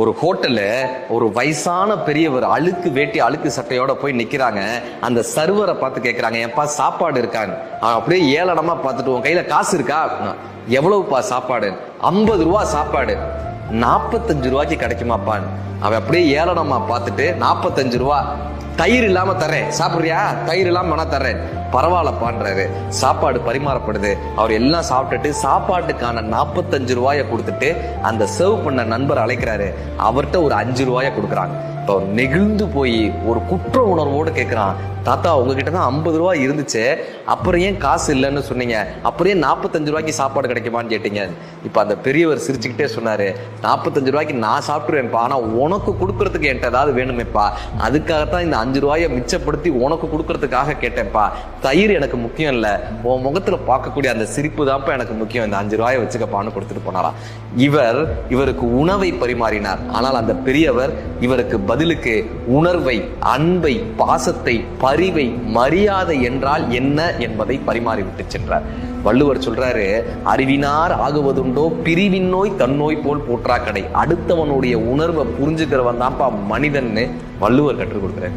ஒரு ஹோட்டல்ல ஒரு வயசான பெரியவர் அழுக்கு வேட்டி அழுக்கு சட்டையோட போய் நிக்கிறாங்க. அந்த சர்வரை பார்த்து கேட்கிறாங்க, ஏன்பா சாப்பாடு இருக்கான்னு. அவன் அப்படியே ஏளனமா பார்த்துட்டு, உன் கையில காசு இருக்கா? எவ்வளவுப்பா சாப்பாடு? 50 ரூபா சாப்பாடு. 45 ரூபாய்க்கு கிடைக்குமாப்பான்னு. அவன் அப்படியே ஏளனமா பார்த்துட்டு, 45 ரூபா, தயிர் இல்லாம தர்றேன், சாப்பிடுறியா? தயிர் இல்லாம வேணா தர்றேன். பரவாயில்லப்பான்றாரு. சாப்பாடு பரிமாறப்படுது. அவர் எல்லாம் சாப்பிட்டுட்டு சாப்பாட்டுக்கான 45 ரூபாயை கொடுத்துட்டு அந்த சர்வ் பண்ண நண்பர் அழைக்கிறாரு. அவர்கிட்ட ஒரு 5 ரூபாயை கொடுக்குறாங்க. இப்போ நெகிழ்ந்து போய் ஒரு குற்ற உணர்வோடு கேட்கிறான், தாத்தா உங்ககிட்ட தான் 50 ரூபாய் இருந்துச்சு, அப்புறம் ஏன் காசு இல்லைன்னு சொன்னீங்க? அப்புறம் ஏன் 45 ரூபாய்க்கு சாப்பாடு கிடைக்குமான்னு கேட்டீங்க? இப்ப அந்த பெரியவர் சிரிச்சுக்கிட்டே சொன்னாரு, 45 ரூபாய்க்கு நான் சாப்பிட்டுருவேன்ப்பா, ஆனா உனக்கு கொடுக்கறதுக்கு என்கிட்ட ஏதாவது வேணுமேப்பா, அதுக்காகத்தான் இந்த 5 ரூபாயை மிச்சப்படுத்தி உனக்கு கொடுக்கறதுக்காக கேட்டேன்ப்பா. தயிர் எனக்கு முக்கியம் இல்ல, உன் முகத்துல பார்க்கக்கூடிய அந்த சிரிப்பு தான்ப்பா எனக்கு முக்கியம், இந்த 5 ரூபாயை வச்சுக்கப்பான்னு கொடுத்துட்டு போனாராம். இவருக்கு உணவை பரிமாறினார். ஆனால் அந்த பெரியவர் இவருக்கு பதிலுக்கு உணர்வை, அன்பை, பாசத்தை, பரிவை, மரியாதை என்றால் என்ன என்பதை பரிமாறிவிட்டு சென்றார். வள்ளுவர் சொல்றாரு, அறிவினார் ஆகுவதுண்டோ பிரிவின் நோய் தன்னோய் போல் போற்றா கடை. அடுத்தவனுடைய உணர்வை புரிஞ்சுக்கிறவன் தான்ப்பா மனிதன்னு வள்ளுவர் கற்றுக் கொடுக்குறாரு.